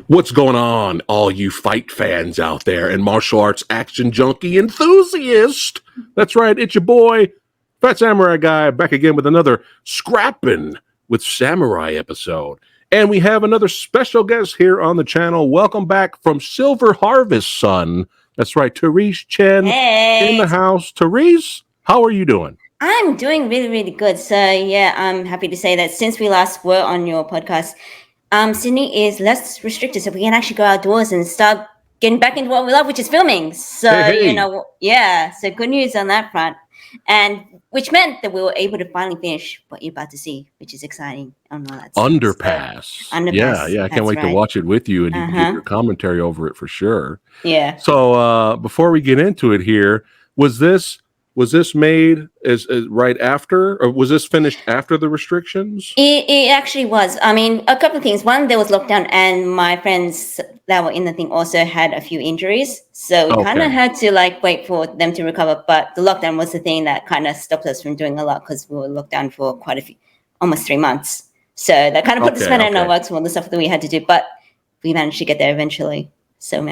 What's going on, all you fight fans out there and martial arts action junkie enthusiast? That's right, it's your boy, Phat Samurai Guy, back again with another Scrappin' with Samurai episode. And we have another special guest here on the channel. Welcome back from Silver Harvest, son. That's right, Therese Chen in the house. Therese, how are you doing? I'm doing really, really good. So, yeah, I'm happy to say that since we last were on your podcast, Sydney is less restricted, so we can actually go outdoors and start getting back into what we love, which is filming. So, so good news on that front. And which meant that we were able to finally finish what you're about to see, which is exciting on all that stuff. UNDERPASS. UNDERPASS. Yeah, I can't wait to watch it with you and you can get your commentary over it for sure. Yeah. So before we get into it here, was this made as right after, or was this finished after the restrictions? It actually was. I mean, a couple of things. One, there was lockdown, and my friends that were in the thing also had a few injuries. So we kind of had to wait for them to recover. But the lockdown was the thing that kind of stopped us from doing a lot because we were locked down for almost 3 months. So that kind of put the spanner in our works for all the stuff that we had to do. But we managed to get there eventually. So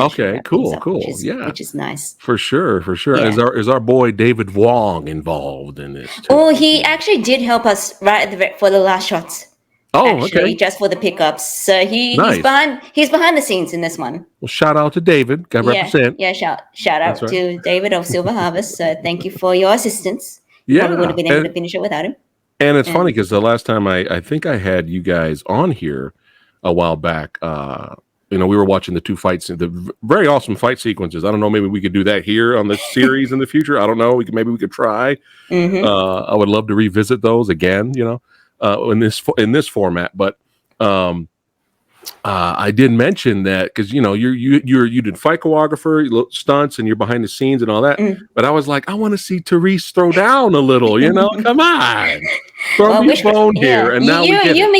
cool. Which is nice. For sure. Yeah. Is our boy David Wong involved in this too? Oh, he actually did help us right at for the last shots. Oh, actually, just for the pickups. So he's behind the scenes in this one. Well, shout out to David. Got to represent. Yeah, shout out to David of Silver Harvest. So thank you for your assistance. Yeah, probably would have been able to finish it without him. And it's funny because the last time I think I had you guys on here a while back. We were watching the two fights, the very awesome fight sequences. I don't know, maybe we could do that here on this series in the future. I don't know. Maybe we could try. I would love to revisit those again, in this format. But I did mention that because you did fight choreographer, stunts, and you're behind the scenes and all that. But I was like, I want to see Therese throw down a little. Come on, throw me a bone here. And now you and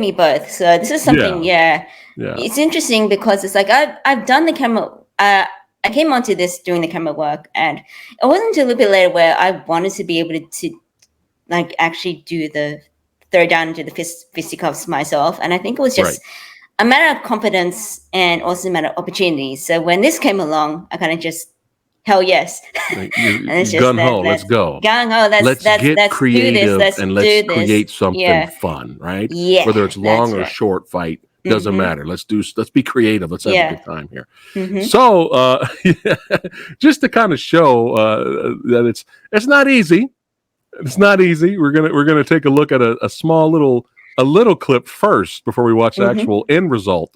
me both. So this is something, Yeah. It's interesting because it's like I've done the camera. I came onto this doing the camera work, and it wasn't until a little bit later where I wanted to be able to actually do the throw down into the fisticuffs myself. And I think it was just a matter of confidence and also a matter of opportunity. So when this came along, I kind of just hell yes. Gung ho, let's go. Gung ho, let's get creative do this. Let's create something fun, right? Yeah, whether it's long or short fight. Doesn't matter. Let's be creative. Let's have a good time here. So, just to kind of show that it's not easy. It's not easy. We're gonna take a look at a small little clip first before we watch the actual end result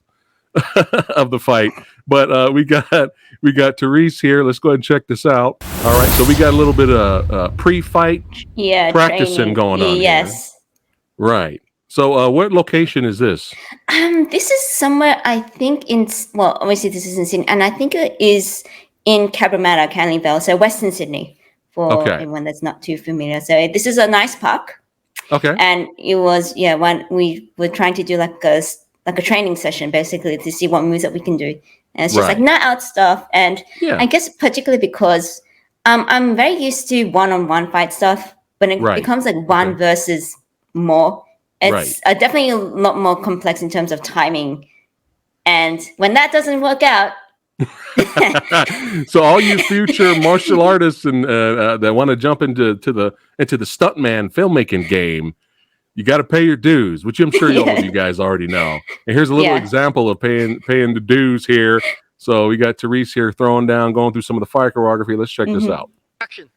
of the fight. But we got Therese here. Let's go ahead and check this out. All right. So we got a little bit of pre-fight practicing training. going on. Yes. Here. Right. So, what location is this? This is somewhere I think obviously this is in Sydney, and I think it is in Cabramatta, Canning Vale, so Western Sydney, for everyone that's not too familiar. So this is a nice park. Okay. And it was when we were trying to do like a training session basically to see what moves that we can do, and it's just not out stuff. And I guess particularly because I'm very used to one-on-one fight stuff, but it becomes like one versus more. It's definitely a lot more complex in terms of timing, and when that doesn't work out. So all you future martial artists and that want to jump into the stuntman filmmaking game, you got to pay your dues, which I'm sure all of you guys already know. And here's a little example of paying the dues here. So we got Therese here throwing down, going through some of the fire choreography. Let's check this out. Action.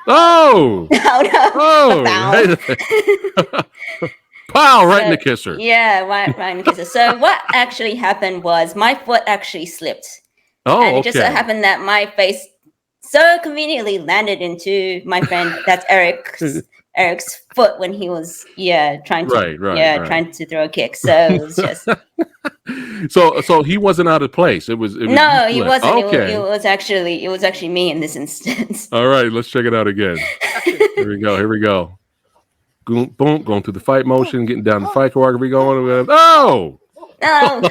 Oh! Oh no! Pow! Right in the kisser. Yeah, right in the kisser. So what actually happened was my foot actually slipped. Oh, and it just so happened that my face so conveniently landed into my friend, that's Eric's foot when he was trying to throw a kick. So it was just so he wasn't out of place. He wasn't. Okay. It was actually me in this instance. All right, let's check it out again. Here we go. Boom, going through the fight motion, getting down the fight choreography going. Oh! No.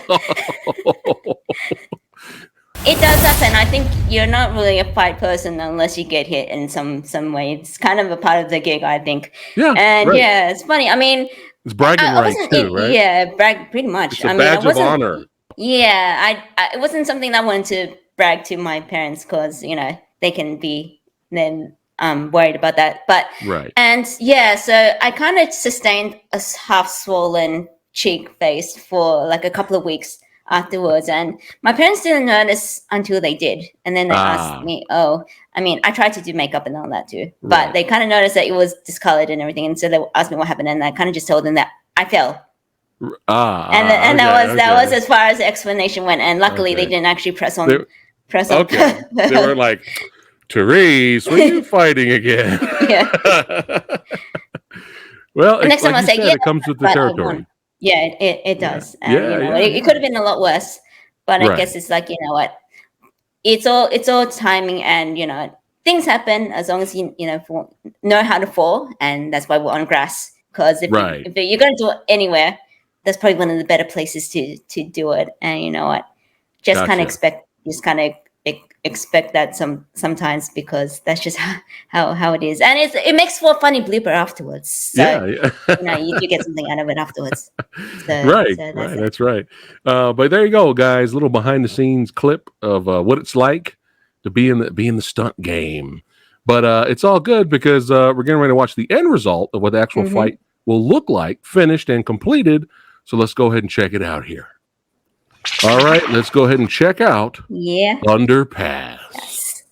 It does happen. I think you're not really a fight person unless you get hit in some way. It's kind of a part of the gig, I think. Yeah, And right. yeah, it's funny. I mean, It's bragging I rights wasn't too, right? yeah, brag pretty much. It's a I mean, I badge of wasn't. honor. Yeah, it wasn't something I wanted to brag to my parents because they can be then worried about that. But Right. and yeah, so I kind of sustained a half swollen cheek face for like a couple of weeks afterwards, and my parents didn't notice until they did, and then they asked me, "Oh, I mean, I tried to do makeup and all that too, but they kind of noticed that it was discolored and everything, and so they asked me what happened, and I kind of just told them that I fell." And that was as far as the explanation went. And luckily, they didn't actually press on. Okay, they were like, Therese, what are you fighting again? Yeah. Well, next time I say, yeah, it comes with the territory. Yeah, it does. And it could have been a lot worse, but I guess it's like, you know what, it's all timing, and things happen as long as you know how to fall, and that's why we're on grass. Because if you're going to do it anywhere, that's probably one of the better places to do it. And you know what, just kind of expect that sometimes, because that's just how it is, and it makes for a funny blooper afterwards. So you do get something out of it afterwards. Right, that's right. But there you go, guys. Little behind the scenes clip of what it's like to be in the stunt game. But it's all good because we're getting ready to watch the end result of what the actual fight will look like, finished and completed. So let's go ahead and check it out here. All right, let's go ahead and check out Underpass. Yes.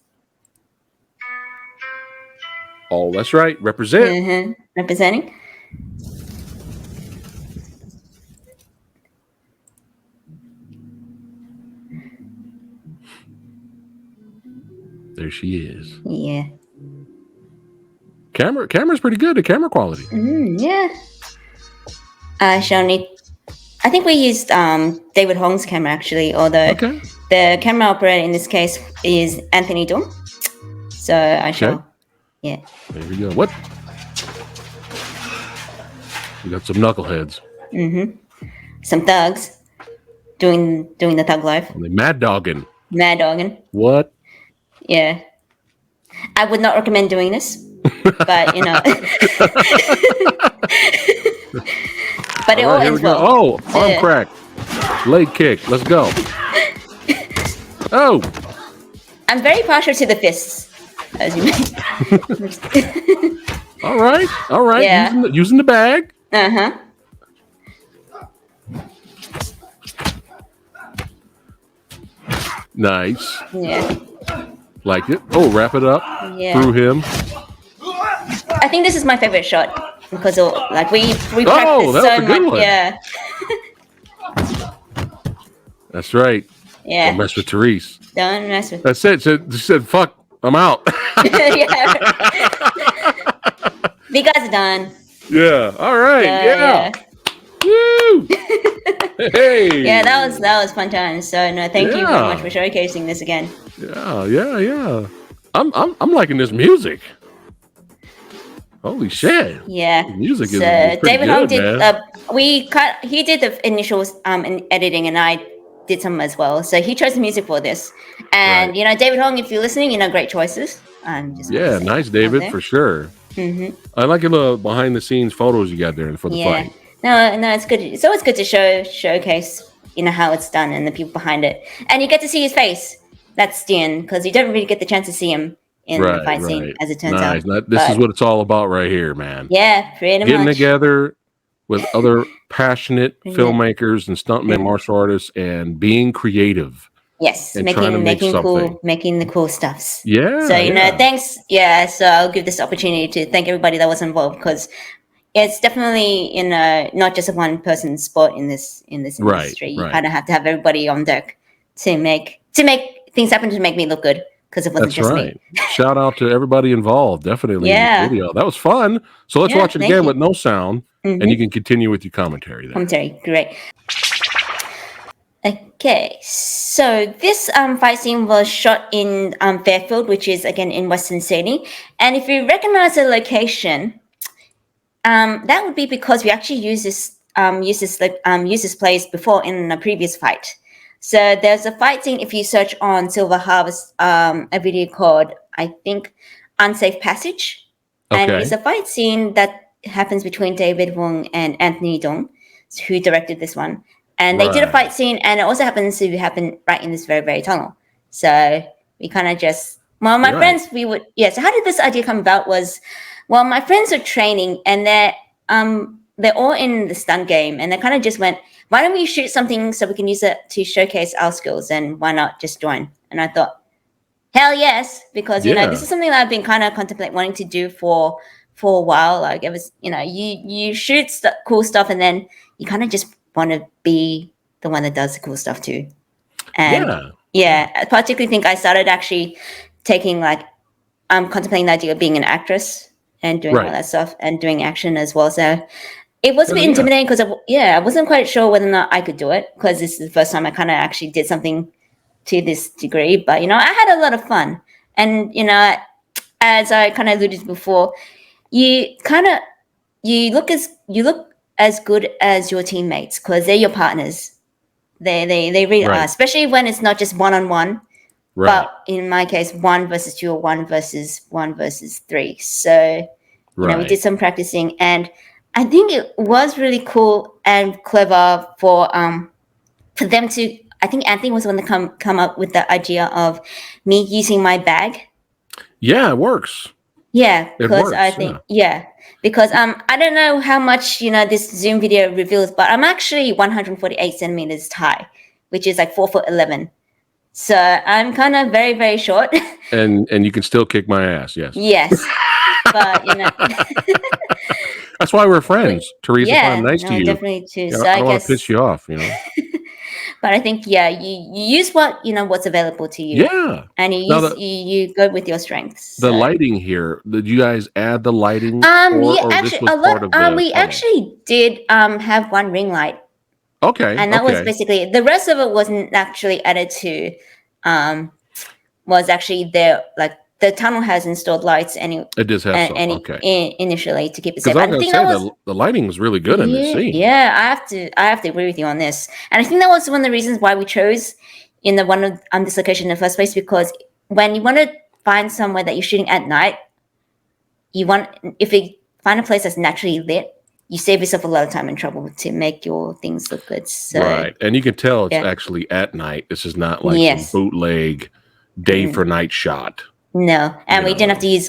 Oh, that's right. Represent. Representing. There she is. Yeah. Camera's pretty good. The camera quality. Yeah. Shawnee, I think we used David Hong's camera actually, although the camera operator in this case is Anthony Dung. So I shall. Yeah. There we go. What? We got some knuckleheads. Some thugs doing the thug life. They mad dogging. What? Yeah. I would not recommend doing this, but but it all ends well. Oh, arm crack, leg kick. Let's go. Oh. I'm very partial to the fists, as you may. All right. Yeah. Using the bag. Nice. Yeah. Liked it. Oh, wrap it up through him. I think this is my favorite shot because like we practiced so much. One. Yeah. That's right. Yeah. Don't mess with Therese. Don't mess with. That's it. She said, "Fuck, I'm out." Yeah. You guys are done. Yeah. All right. Yeah. Woo! Hey. Yeah, that was fun times. So no, thank you very much for showcasing this again. Yeah. I'm liking this music. Holy shit! Yeah, the music is David Hong did. Man. He did the initial editing, and I did some as well. So he chose the music for this, and David Hong, if you're listening, great choices. Nice, David, for sure. I like your little behind the scenes photos you got there for the fight. No, it's good. It's always good to showcase, how it's done and the people behind it, and you get to see his face. That's Stian, because you don't really get the chance to see him in the fight scene, as it turns out. This is what it's all about right here, man. Yeah, pretty much. Getting together with other passionate filmmakers and stuntmen, martial artists, and being creative. Yes, and making the cool stuffs. Yeah. So thanks. Yeah, so I'll give this opportunity to thank everybody that was involved, because it's definitely not just a one person sport in this industry. You kind of have to have everybody on deck to make things happen, to make me look good, because it wasn't just me. Shout out to everybody involved. Definitely. Yeah. Video. That was fun. So let's watch it again with no sound, and you can continue with your commentary there. Commentary, great. Okay, so this fight scene was shot in Fairfield, which is again in Western Sydney. And if you recognize the location, that would be because we actually used this place before in a previous fight. So there's a fight scene if you search on Silver Harvest, a video called, I think, Unsafe Passage. And Okay. it's a fight scene that happens between David Wong and Anthony Dong, who directed this one. And they did a fight scene, and it also happens to happen right in this very, very tunnel. So we kind of just, well, my friends, so how did this idea come about was, well, my friends are training, and they're all in the stunt game, and they kind of just went, why don't we shoot something so we can use it to showcase our skills, and why not just join? And I thought, hell yes, because, this is something that I've been kind of contemplating wanting to do for a while. Like, it was, you shoot cool stuff, and then you kind of just want to be the one that does the cool stuff too. And I particularly think I started actually taking, like, contemplating the idea of being an actress and doing all that stuff and doing action as well. So it was a bit intimidating because I wasn't quite sure whether or not I could do it, because this is the first time I kind of actually did something to this degree. But, I had a lot of fun. And, as I kind of alluded to before, you look as good as your teammates, because they're your partners. They really are, especially when it's not just one-on-one. But in my case, 1 versus 2 or 1 versus 3. So, we did some practicing, and I think it was really cool and clever for them to. I think Anthony was the one to come up with the idea of me using my bag. Yeah, it works. Yeah, because I think because I don't know how much this Zoom video reveals, but I'm actually 148 centimeters high, which is like 4'11". So I'm kind of very, very short. And you can still kick my ass, yes. Yes. But, that's why we're friends. Therese, I'm nice to you. Definitely too. So I don't want to piss you off, But I think, you use what's available to you. Yeah. And you go with your strengths. The lighting here, did you guys add the lighting? We actually did have one ring light. Okay. And that was basically, the rest of it wasn't actually added to, was actually there, like, the tunnel has installed lights it does have some. Initially to keep it safe. I think the lighting was really good in this scene. Yeah, I have to agree with you on this. And I think that was one of the reasons why we chose this location in the first place, because when you want to find somewhere that you're shooting at night, if you find a place that's naturally lit, you save yourself a lot of time and trouble to make your things look good. So, right. And you can tell it's actually at night. This is not like some bootleg day for night shot. No. And we didn't have to use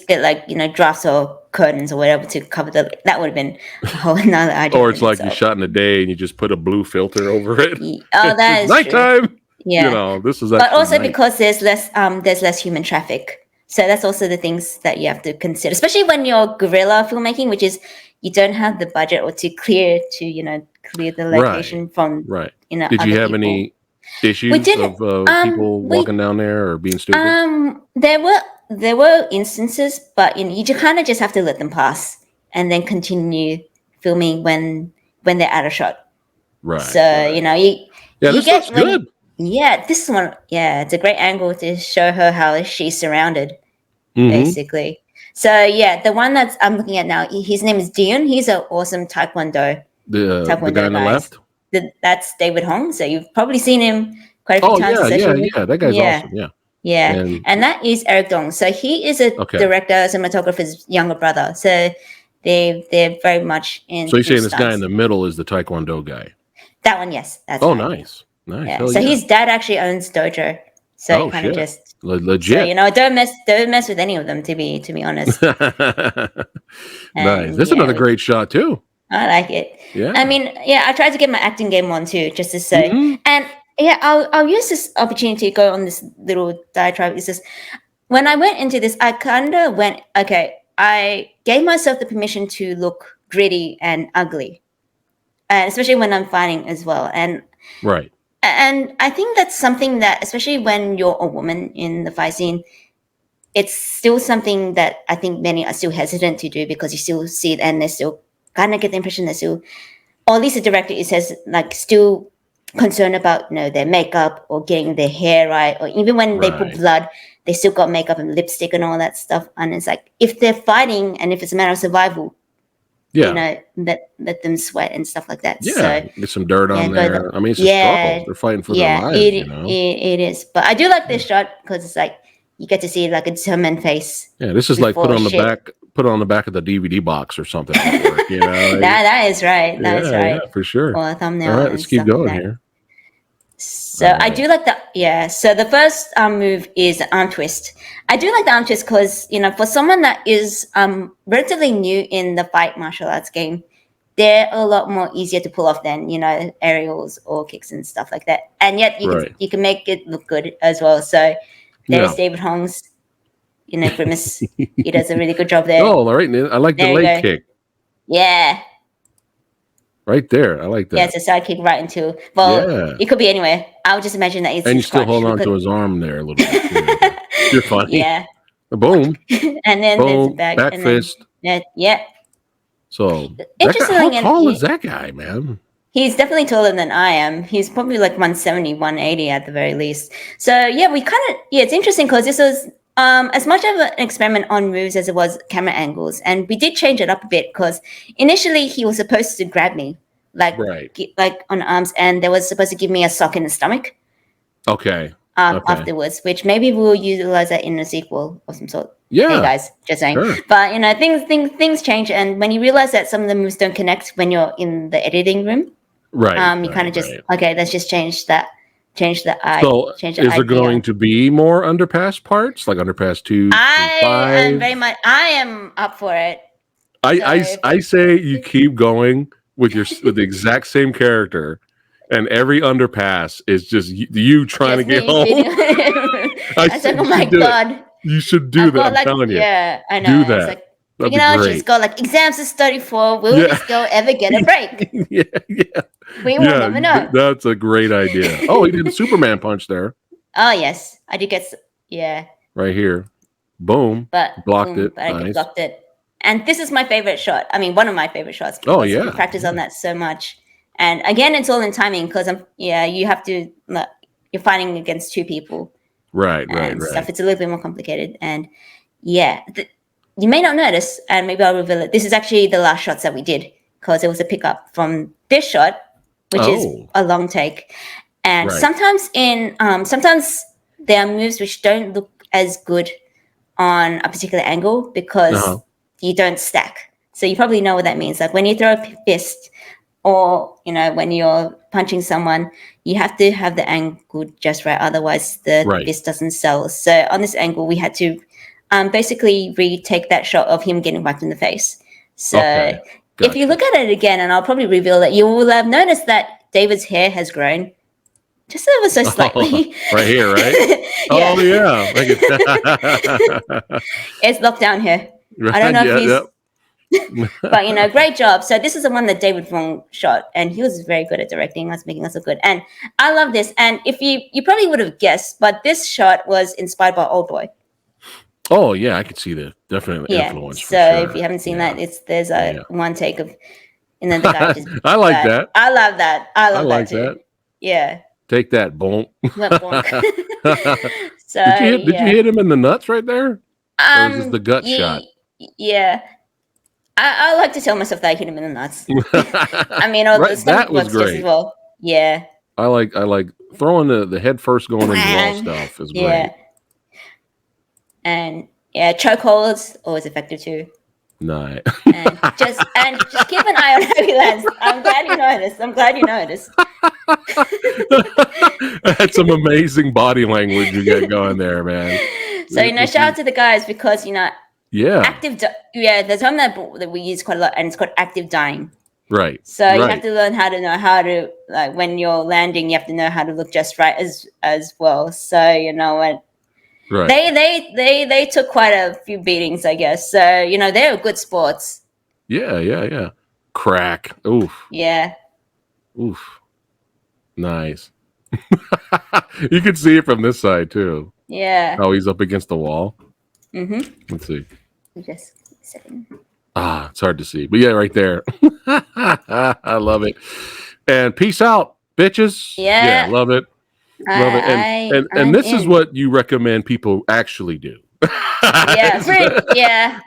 drafts or curtains or whatever to cover that would have been a whole nother idea. Or it's like you shot in the day and you just put a blue filter over it. Oh, that is nighttime. True. Yeah. This is but also because there's less human traffic. So that's also the things that you have to consider, especially when you're guerrilla filmmaking, which is you don't have the budget or to clear the location from Did you have any issues of people walking down there or being stupid? There were instances, but you kind of just have to let them pass and then continue filming when they're out of shot. Right. So this looks good. This one, it's a great angle to show her how she's surrounded, basically. So the one that I'm looking at now, his name is Dion. He's an awesome Taekwondo. The guy on the left. That's David Hong. So you've probably seen him quite a few times. Yeah. That guy's awesome. Yeah. Yeah, and that is Eric Dong. So he is a director, cinematographer's younger brother. So they're very much in. So you're saying this guy in the middle is the Taekwondo guy? That one, yes. That's right. Nice. Yeah. So his dad actually owns dojo. So kind of just legit. So, don't mess with any of them. To be honest. Nice. This is another great shot too. I like it. Yeah. I mean, I tried to get my acting game on too, just to say, and. Yeah, I'll use this opportunity to go on this little diatribe. It's just when I went into this, I kind of went, I gave myself the permission to look gritty and ugly, and especially when I'm fighting as well. And and I think that's something that, especially when you're a woman in the fight scene, it's still something that I think many are still hesitant to do, because you still see it and they still kind of get the impression that still, or at least the director says still concerned about their makeup or getting their hair right, or even when they put blood, they still got makeup and lipstick and all that stuff. And it's like, if they're fighting and if it's a matter of survival, Yeah. You know, let them sweat and stuff like that. Yeah. So Get some dirt on there. I mean, it's a yeah, struggle. They're fighting for their yeah, lives, you know. it is. But I do like this shot because it's like you get to see like a determined face. Yeah, this is like put on the back of the DVD box or something. You know, that is right. That is right. Yeah, for sure. Or a thumbnail. All right, let's keep going here. So I do like that. Yeah. So the first move is the arm twist. I do like the arm twist because, you know, for someone that is relatively new in the fight martial arts game, they're a lot more easier to pull off than, you know, aerials or kicks and stuff like that. And yet you can make it look good as well. So there's David Hong's, you know, grimace. He does a really good job there. Oh, all right. I like the leg kick. Yeah. Right there. I like that. Yeah, it's a side kick right into. Well, it could be anywhere. I would just imagine that it's. And you still hold on to his arm there a little bit. You're funny. Yeah. Boom. And then boom. There's back fist. Yeah. So how tall is that guy, man? He's definitely taller than I am. He's probably like 170, 180 at the very least. So yeah, it's interesting because this was as much of an experiment on moves as it was camera angles, and we did change it up a bit because initially he was supposed to grab me like on arms, and they was supposed to give me a sock in the stomach. Okay. Afterwards, which maybe we'll utilize that in a sequel of some sort. Yeah. Hey guys, just saying. Sure. But you know, things change, and when you realize that some of the moves don't connect when you're in the editing room, you kind of just okay, let's just change that. Change the eye. So, is there going to be more Underpass parts, like Underpass 2? I am up for it. I say you keep going with the exact same character, and every Underpass is just you trying to get home. I said, oh my god, you should do that. I'm telling you. Yeah, I know. Do that. Like, you know, she's got like exams to study for. Will this girl ever get a break? Yeah. We will never know. That's a great idea. Oh, he did a Superman punch there. Oh yes, I did get right here. Boom. But blocked it. But I blocked it. And this is my favorite shot. I mean, one of my favorite shots. Oh yeah. We practice on that so much. And again, it's all in timing because you have to. You're fighting against two people. Right. Stuff. It's a little bit more complicated. And yeah, you may not notice, and maybe I'll reveal it. This is actually the last shots that we did because it was a pickup from this shot, which is a long take. And sometimes there are moves which don't look as good on a particular angle because you don't stack. So you probably know what that means. Like when you throw a fist, or you know when you're punching someone, you have to have the angle just right. Otherwise, the fist doesn't sell. So on this angle, we had to basically retake that shot of him getting whacked in the face. So if you look at it again, and I'll probably reveal it, you will have noticed that David's hair has grown just ever so slightly. Right here, right? Oh yeah. It's locked down here. I don't know if he's but you know, great job. So this is the one that David Wong shot, and he was very good at directing us, making us look good. And I love this. And if you probably would have guessed, but this shot was inspired by Old Boy. Oh yeah, I could see the definitely influence. So if you haven't seen that, there's a one take of, and then the guy just. I like that. I love that. I love like that too. That. Yeah. Take that, bonk. So did you hit him in the nuts right there? Or was this the gut shot? Yeah. I like to tell myself that I hit him in the nuts. I mean, that was great. As well. Yeah. I like throwing the head first going into wall stuff is great. Yeah. And chokeholds always effective too. Nice. And just keep an eye on how he lands. I'm glad you noticed. That's some amazing body language you got going there, man. So shout out to the guys because active. There's one that we use quite a lot, and it's called active dying. Right. So you have to learn how to like when you're landing, you have to know how to look just right as well. So you know what. Right. They took quite a few beatings, I guess. So they're good sports. Yeah. Crack. Oof. Yeah. Oof. Nice. You can see it from this side too. Yeah. Oh, he's up against the wall. Mm-hmm. Let's see. Just a second. It's hard to see, but yeah, right there. I love it. And peace out, bitches. Yeah, love it. Love it. And this is what you recommend people actually do. Yeah.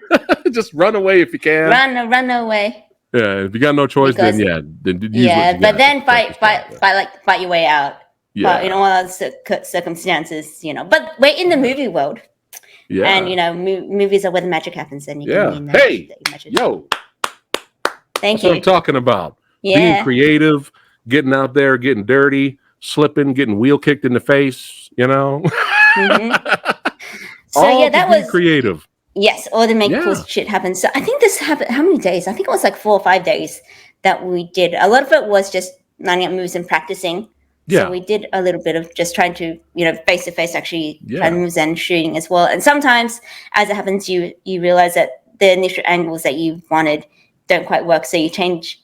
Just run away if you can. Run away. Yeah, if you got no choice, because, then use what you got. but then fight your way out. Yeah. But in all other circumstances, But we're in the movie world, and movies are where the magic happens, and you can mean that. Hey, yo, thank that's you. what I'm talking about. Being creative, getting out there, getting dirty, slipping, getting wheel kicked in the face. So that was creative. Yes, or to make cool shit happen. So I think this happened. How many days? I think it was like 4 or 5 days that we did. A lot of it was just lining up moves and practicing. Yeah. So we did a little bit of just trying to, face to face, actually try moves and shooting as well. And sometimes, as it happens, you realize that the initial angles that you wanted don't quite work. So you change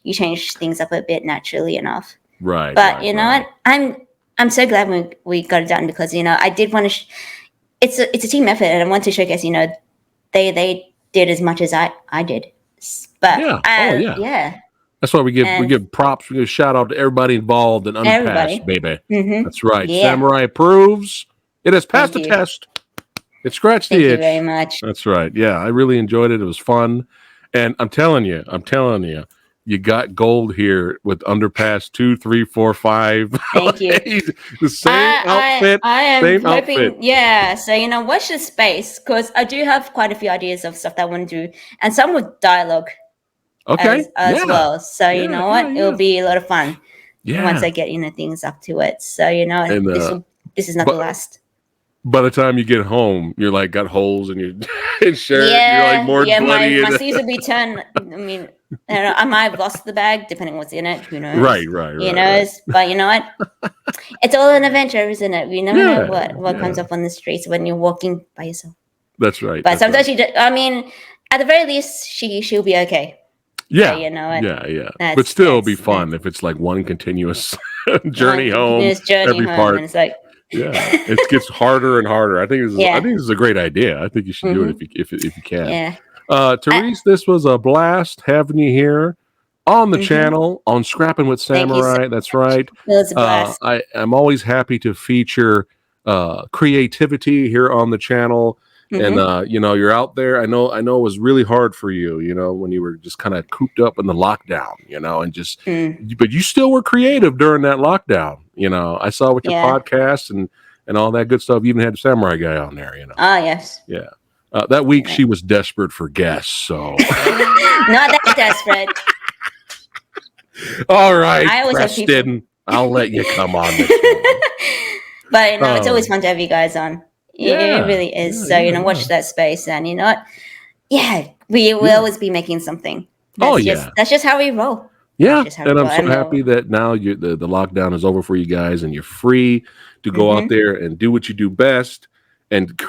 things up a bit naturally enough. Right. But you know what? I'm so glad we got it done because I did want to. It's a team effort, and I want to showcase. They did as much as I did. But yeah. That's why we give props. We give a shout out to everybody involved in UNDERPASS, baby. Mm-hmm. That's right. Yeah. Samurai approves. It has passed the test. It scratched the itch. Thank you very much. That's right. Yeah, I really enjoyed it. It was fun. And I'm telling you, you got gold here with UNDERPASS 2, 3, 4, 5. Thank you. The same outfit. I am same hoping, outfit. Yeah. So watch the space because I do have quite a few ideas of stuff that I want to do, and some with dialogue. Okay. As well. So you know what? It'll be a lot of fun. Yeah. Once I get things up to it. So this is not the last. By the time you get home, you're like got holes in your shirt. Yeah, you're like more bloody. My sleeves will be turned. I mean, I might have lost the bag depending on what's in it. Who knows? Right. But you know what? It's all an adventure, isn't it? You never know what comes up on the streets when you're walking by yourself. That's right. But sometimes at the very least, she'll be okay. Yeah. So, you know what? Yeah. But still be fun if it's like one continuous journey home. Every part. And it's like it gets harder and harder. I think this is a great idea. I think you should do it if you can. Yeah. Therese, this was a blast having you here on the channel on Scrapping with Samurai. That's right. It was a blast. I'm always happy to feature creativity here on the channel. And you're out there. I know it was really hard for you, when you were just kind of cooped up in the lockdown, and just but you still were creative during that lockdown. I saw with your podcast and all that good stuff. You even had the Samurai Guy on there, Oh yes. Yeah. That week she was desperate for guests, so not that desperate. All right, Preston, I'll let you come on this one. But it's always fun to have you guys on. It really is. Watch that space, and you know what? Yeah, we will always be making something. That's just how we roll. Yeah, and I'm so happy that now the lockdown is over for you guys, and you're free to go out there and do what you do best, and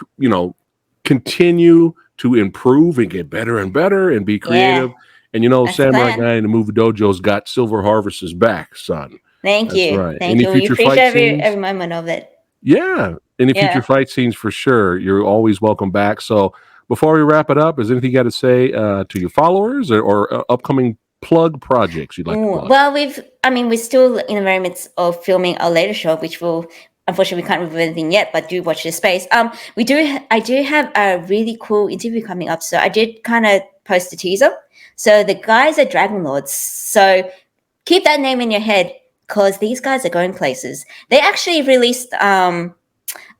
continue to improve and get better and better and be creative. And Samurai Guy and the Movie Dojo's got Silver Harvest's back, son. Thank you. Right. Thank you. We appreciate every moment of it. Yeah. Any future fight scenes for sure. You're always welcome back. So before we wrap it up, is there anything you got to say to your followers or upcoming plug projects you'd like to plug? Well, we're still in the very midst of filming our latest show, which unfortunately we can't reveal anything yet, but do watch this space. I do have a really cool interview coming up. So I did kind of post a teaser. So the guys are Dragon Lords. So keep that name in your head because these guys are going places. They actually released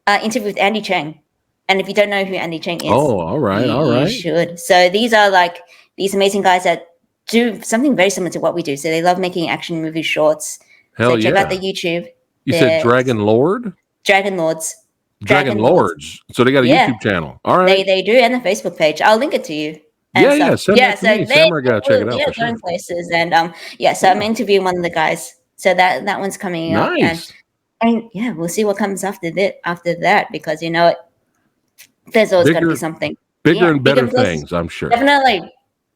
interview with Andy Cheng, and if you don't know who Andy Cheng is, all right, you should. So these are like these amazing guys that do something very similar to what we do. So they love making action movie shorts. So check out the YouTube. You said Dragon Lord? Dragon Lords. Dragon Lords. So they got a YouTube channel. All right, they do, and a Facebook page. I'll link it to you. And send that to me. Samurai Guy, check it out. Yeah, going places, and so I'm interviewing one of the guys. So that one's coming up. Nice. And we'll see what comes after that because there's always going to be something bigger and better things. I'm sure. Definitely.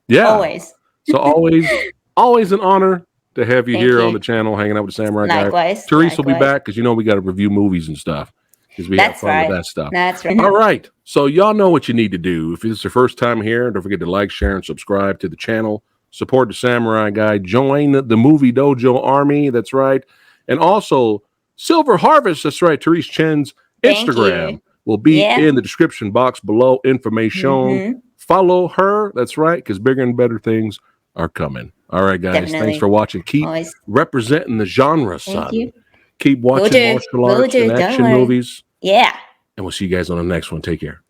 Yeah. Always. So always an honor to have you here on the channel, hanging out with the Samurai Guy. Likewise. Therese will be back because we got to review movies and stuff because we have fun with that stuff. That's right. All right. So y'all know what you need to do. If it's your first time here, don't forget to like, share, and subscribe to the channel. Support the Samurai Guy. Join the Movie Dojo Army. That's right. And also Silver Harvest. That's right. Therese Chen's Instagram will be in the description box below. Information. Follow her. That's right. Because bigger and better things are coming. All right, guys. Definitely. Thanks for watching. Keep representing the genre, son. Thank you. Keep watching martial arts and action movies. Yeah. And we'll see you guys on the next one. Take care.